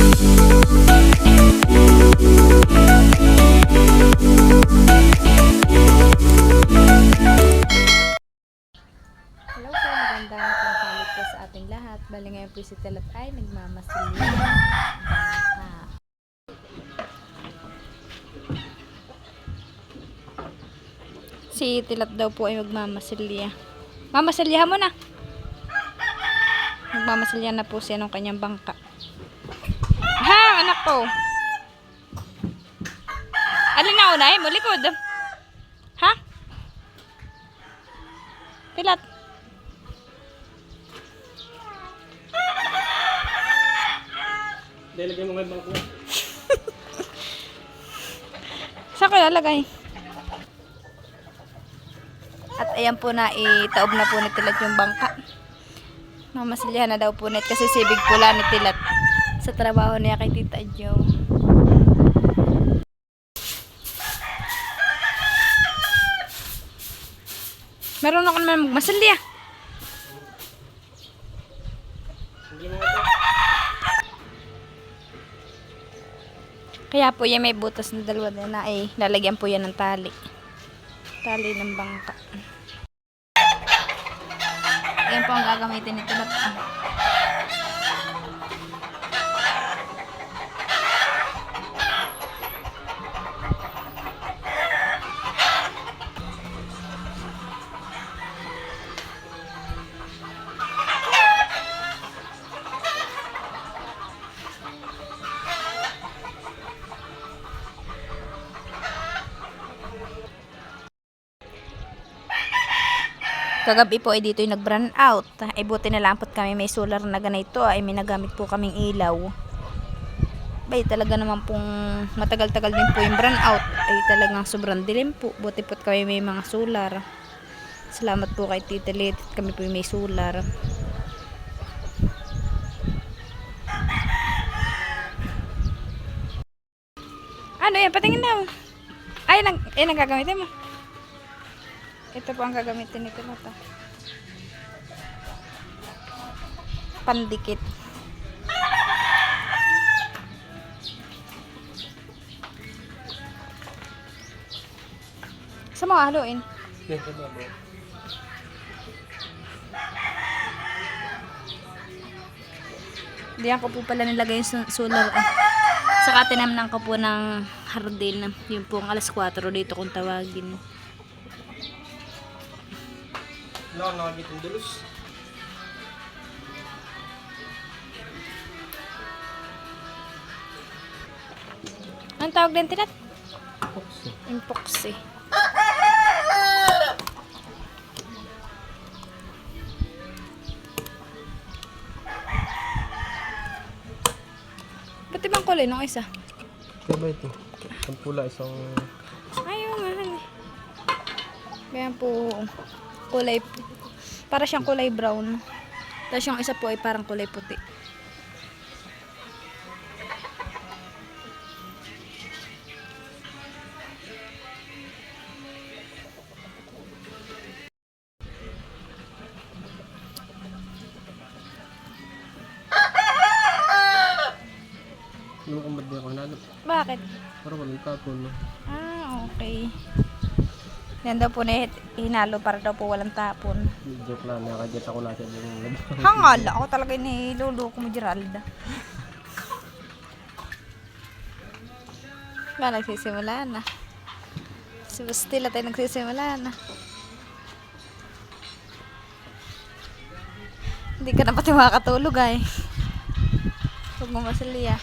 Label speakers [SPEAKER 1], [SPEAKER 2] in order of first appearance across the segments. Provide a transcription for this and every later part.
[SPEAKER 1] Hello po, magandang pangkalit po sa ating lahat. Bali ngayon po si Tilat ay nagmamasilya. Si Tilat daw po ay magmamasilya. Mamasilyahan mo na! Magmamasilya na po siya ng kanyang bangka. Ha! Anak ko! Alin na unay mo? Likod! Ha? Tilat!
[SPEAKER 2] Lagay mo ngayon bangko.
[SPEAKER 1] Saan ko lalagay? At ayan po na, itaob na po ni Tilat yung bangka. Mamasilyahan na daw po net kasi sibig pula ni Tilat sa trabaho niya kay Tita Jo. Meron ako naman magmasilya. Kaya po yan may butas na dalawa na ay lalagyan po yan ng tali. Tali ng bangka. Yan po ang gagamitin nito na po. Kagabi po ay dito yung nag-brand out. Ay buti na lang po kami may solar na ganito ay may nagamit po kaming ilaw. Bay talaga naman pong matagal-tagal din po yung brand out. Ay talagang sobrang dilim po. Buti po kami may mga solar. Salamat po kay Tita Lit. Kami po may solar. Ano yan? Patingin daw. Ay, nagagamitin mo. Ito po ang gagamitin nito na to. Pandikit. Sa mga haluin. Diyan ko po pala nilagay yung solar. Saka tinamnan ko po ng hardin. Yung pong alas 4 dito kung tawagin.
[SPEAKER 2] Nakakakit yung dulos.
[SPEAKER 1] Anong tawag din Tilat?
[SPEAKER 2] Epoxy.
[SPEAKER 1] Epoxy. Ba't ibang kulay nung isa?
[SPEAKER 2] Kaya ba ito? Ang pula isang...
[SPEAKER 1] Ayaw nga. Kaya po kulay, para siyang kulay brown. Tapos yung isa po ay parang kulay puti.
[SPEAKER 2] Ano kung ba't di ako hinalo?
[SPEAKER 1] Bakit?
[SPEAKER 2] Para walang tapon. No?
[SPEAKER 1] Ah, okay. Yan daw po na hinalo para daw po walang tapon.
[SPEAKER 2] Joke lang, nakadyan ako nasa yung labas.
[SPEAKER 1] Hangala, ako talaga niluloko mo, Geralda. Ba, nagsisimula na. Si Bastila tayo nagsisimula na. Hindi ka na pati makakatulog ay. Huwag mo masalya.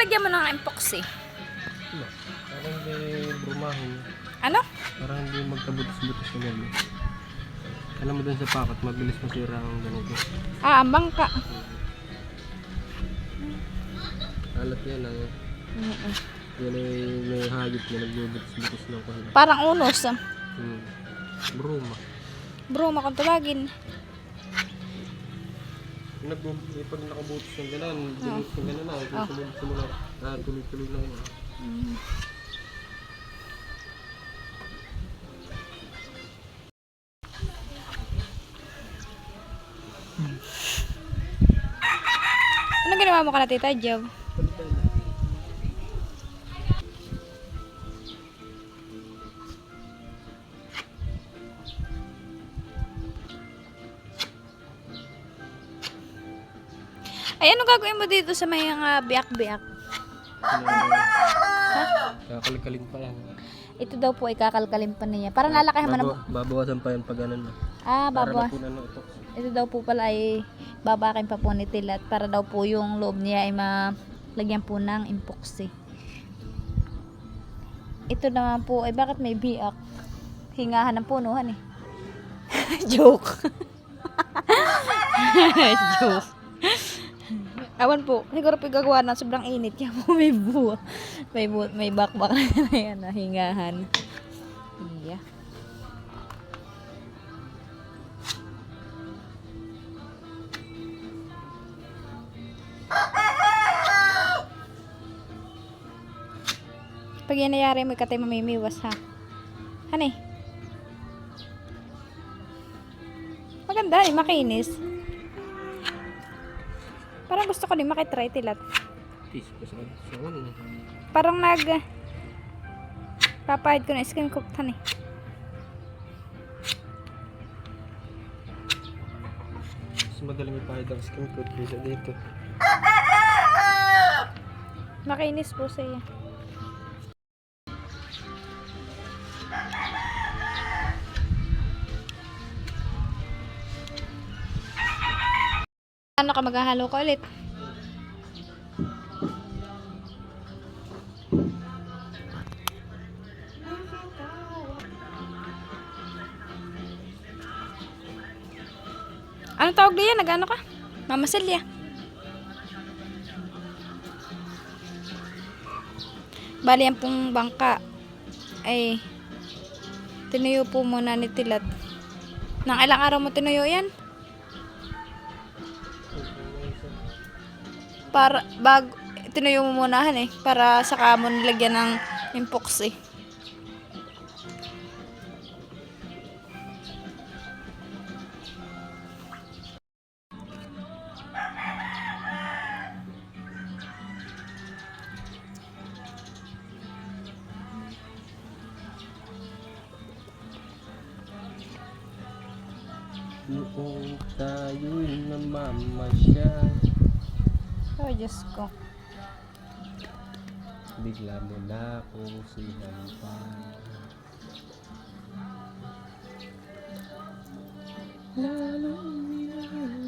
[SPEAKER 1] lagyan mo ng epoxy?
[SPEAKER 2] Ano? Parang hindi brumahin.
[SPEAKER 1] Ano?
[SPEAKER 2] Parang hindi magkabutis-butis na gano'n. Alam mo dun sa pakat, mabilis masira ang ganito.
[SPEAKER 1] Ah, ang bangka.
[SPEAKER 2] Alat yan ang
[SPEAKER 1] Mm-mm.
[SPEAKER 2] yan ay may hayop na nagbubutis-butis ng kahit.
[SPEAKER 1] Parang unos.
[SPEAKER 2] Bruma.
[SPEAKER 1] Broma kung tawagin.
[SPEAKER 2] Pag nakabutis ng gano'n, butis ng gano'n na, sunod-sunod na, tuloy-tuloy na yun.
[SPEAKER 1] Ano ginawa mo ka na, Tita Job? Ay, ano gagawin mo dito sa may biyak-biyak?
[SPEAKER 2] Kakalkalin pa yan.
[SPEAKER 1] Ito daw po ay kakalkalin pa niya. Para lalaki naman ng...
[SPEAKER 2] Babawasan pa yan pag ano na. Para
[SPEAKER 1] Baba.
[SPEAKER 2] na po na ito.
[SPEAKER 1] Ito daw po pala ay babakin pa po ni Tilat para daw po yung loob niya ay malagyan po ng epoxy. Ito naman po ay bakit may biak? Hingahan ng punuhan eh. Joke. Joke. Awan po, siguro pagagawa na sobrang init yan po may buwa. May bakbak na yan na hingahan. Yeah. Pag yan nangyari mo, ikatay mamimiwas ha. Hani? Maganda eh, makinis. Parang gusto ko din makitry Tilat. Parang papahid ko na skin cooked han eh.
[SPEAKER 2] Mas madaling ipahid ang skin coat kaysa dito.
[SPEAKER 1] Makinis po siya. Ano ka maghahalo ka ulit? Anong tawag diyan? Nag-ano ka? Mama Celia. Bali ang pong bangka ay tinuyo po muna ni Tilat. Nang ilang araw mo tinuyo yan? Para tinuyo mo munahan eh para saka mo nilagyan ng epoxy.
[SPEAKER 2] Noong tayo'y namamasyal,
[SPEAKER 1] Oh, Diyos ko.
[SPEAKER 2] bigla mo na akong sinampal.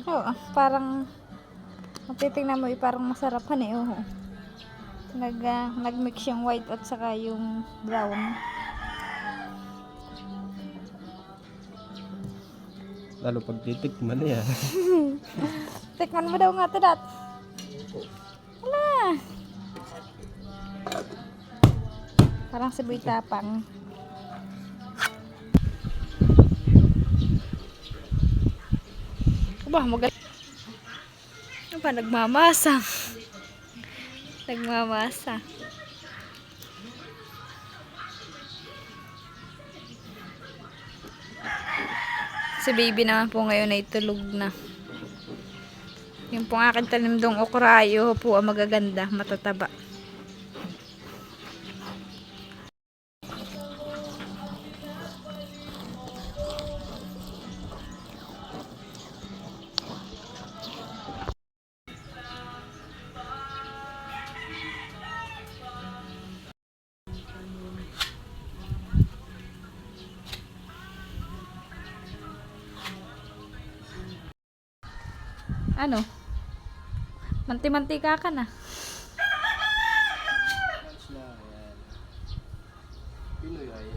[SPEAKER 1] Oh, parang titingnan mo parang masarapan eh. Oh. Nag-mix yung white at saka yung brown.
[SPEAKER 2] Lalo pag titikman yan.
[SPEAKER 1] Tikman mo daw nga Tilat. Wala. Parang siboy tapang. Ba, magaling. Ano ba, nagmamasa. Nagmamasa. Si baby naman po ngayon ay tulog na. Yung pong aking tanim dong okrayo po ang magaganda, matataba. Ano? Manti-mantika ka na.
[SPEAKER 2] babae.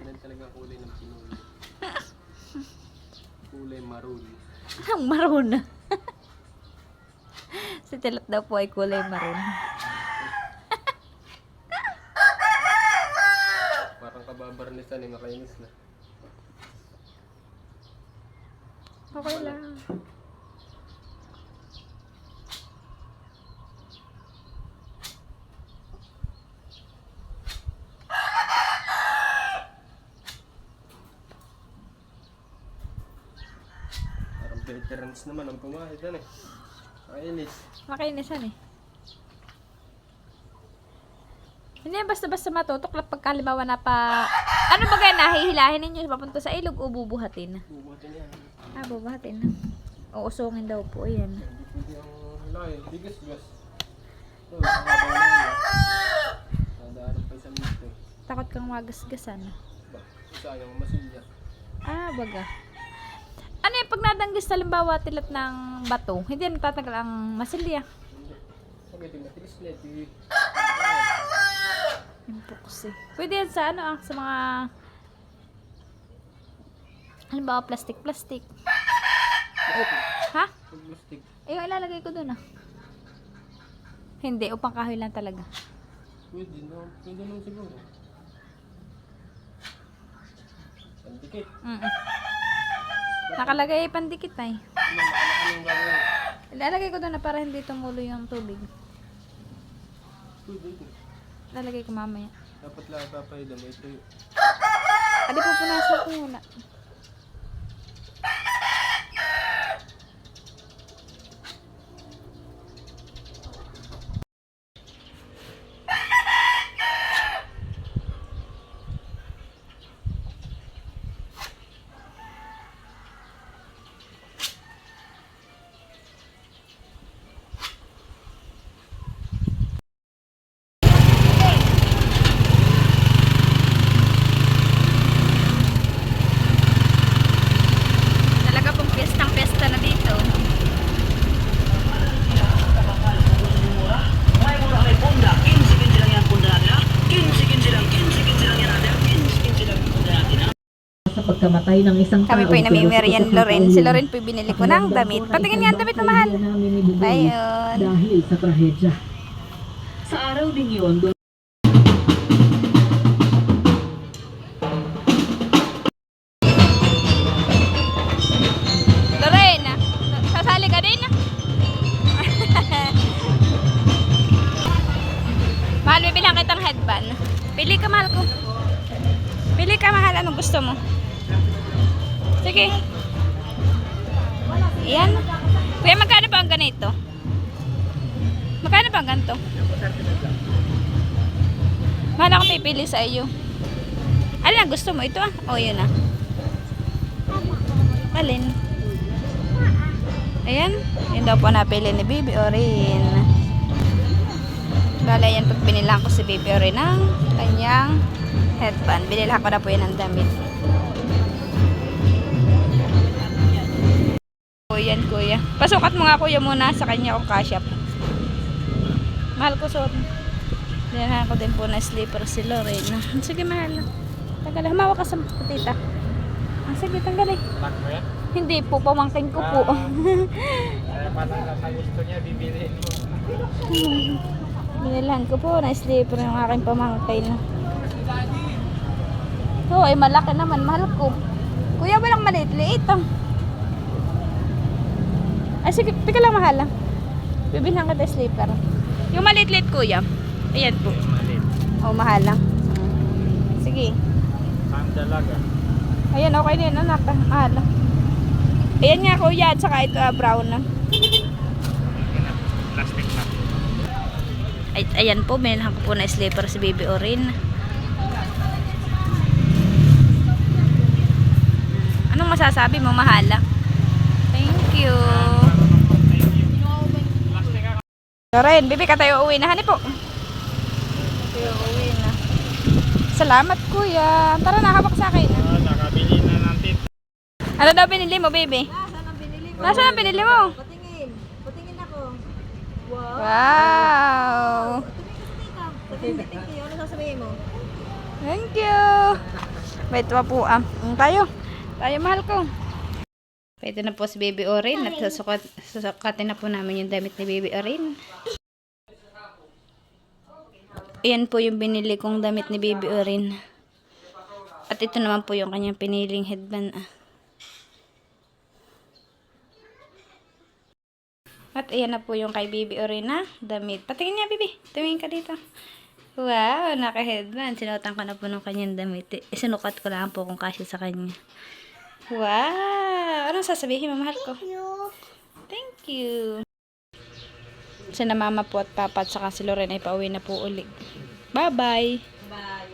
[SPEAKER 2] Yan talaga ang kulay ng Pinoy. Kulay maroon.
[SPEAKER 1] Ang maroon. Si Tilot daw po ay kulay maroon.
[SPEAKER 2] Parang kababarnisan eh, makainis na.
[SPEAKER 1] Okay lang.
[SPEAKER 2] Parang veterans naman ang pumahid yan eh. Makainis.
[SPEAKER 1] Makiinisan eh. Hindi yan basta-basta matutuklap pagka halimbawa na pa... Ano ba kaya nahihilahin ninyo papunta sa ilog o bubuhatin?
[SPEAKER 2] Bubuhatin yan.
[SPEAKER 1] Ah, bubuhatin. Uusungin daw po yan.
[SPEAKER 2] Hindi pwede ang lain. Bigas-gas. Ito, nakabang na yan. Nadaanan pa isang minuto eh.
[SPEAKER 1] Takot kang magasgasan.
[SPEAKER 2] Ba, sayang masilya.
[SPEAKER 1] Ah, baga. Ano yung pag nadanggis halimbawa tilat ng bato, hindi yan tatagal ang masilya.
[SPEAKER 2] Hindi. Pwede matilis na ito.
[SPEAKER 1] Yung po kasi. Pwede yan sa ano sa mga halimbawa plastic. Ha?
[SPEAKER 2] Plastic.
[SPEAKER 1] Eh, yung ilalagay ko dun Hindi, upang kahoy lang talaga.
[SPEAKER 2] Pwede na. Pwede naman siguro. Pandikit.
[SPEAKER 1] Nakalagay pandikit ay.
[SPEAKER 2] Anong gagawin?
[SPEAKER 1] Ilalagay ko doon na para hindi tumulo yung tubig.
[SPEAKER 2] Pwede ito.
[SPEAKER 1] Ilalagay ko mamaya.
[SPEAKER 2] Dapat lang papahida mo ito.
[SPEAKER 1] Adi po punasan ko muna. Talaga pong piyestang-piyesta na dito.
[SPEAKER 3] May mura kami punda, 15 lang yan punda natin ha? 15 lang yan natin, 15 lang punda natin ha?
[SPEAKER 4] Sa pagkamatay ng isang
[SPEAKER 1] Kami po ay namimerian Loren. Si Loren po binili ko ng damit. Patingin nga ang damit na mahal. Ayun.
[SPEAKER 4] Dahil sa trahedya. Sa araw din yun,
[SPEAKER 1] Loren, sasali ka din? Mahal, bibilang kitang headband. Pili ka, mahal ko. Pili ka, mahal. Anong gusto mo? Sige. Yan. Kuya, magkano ba ang ganito? Magkano ba ang ganito? Mahal, akong pipili sa iyo. Alin ang gusto mo? Ito O, yun Alin? Ayan. Yun daw po napili ni Bibi Orin. Bala yan pag binilang ko si Bibi Orin ng kanyang headband. Binilang ko na po yan ng damit. O yan kuya. Pasukat mo nga kuya muna sa kanya kung kasya po. Mahal ko suot. Binilang ko din po na slipper si Lorena. Sige mahal. Tagal, humawak ka sa tita. Sige, tanggalin.
[SPEAKER 2] Lock mo yan?
[SPEAKER 1] Hindi po, pamangkin ko po.
[SPEAKER 2] Parang nasa gusto niya, bibiliin mo.
[SPEAKER 1] Binilahan ko po na slipper yung aking pamangkin. Oo, ay malaki naman, mahal ko. Kuya, walang maliit-liit Ay, sige, pika lang mahal Bibilhan kita slipper. Yung maliit-liit kuya. Ayan po. Oo, mahal Sige.
[SPEAKER 2] Ang dalaga.
[SPEAKER 1] Ayan, okay na yun, anak. Mahal. Ayan nga, kuya. At saka ito, brown
[SPEAKER 2] Plastic na.
[SPEAKER 1] Ay, ayan po, binilhan ko po na slipper si Baby Orin. Anong masasabi mo, mahala? Thank you. Orin, Bibi, ka tayo uwi na. Hani po. Tayo uwi na. Salamat, kuya. Tara na, hawak sa akin.
[SPEAKER 2] Nakabili na natin.
[SPEAKER 1] Ano daw binili mo, baby? Nasaan ang binili mo?
[SPEAKER 4] Patingin ako.
[SPEAKER 1] Wow! Thank you. Ano sasabihin mo? Thank you. Wait, po tayo. Tayo, mahal ko. Ito na po si Baby Orin at susukatin na po namin yung damit ni Baby Orin. Ayan po yung binili kong damit ni Baby Orin. At ito naman po yung kanyang piniling headband. At ayan na po yung kay Baby Orin na damit. Patingin niya, Baby. Tumingin ka dito. Wow, naka-headband. Sinuotan ko na po ng kanyang damit. Isinukat ko lang po kung kasya sa kanya. Wow! Anong sasabihin mo, mahal ko? Thank you. Sina mama po at papa at saka si Loren ay pauwi na po ulit. Bye-bye! Bye!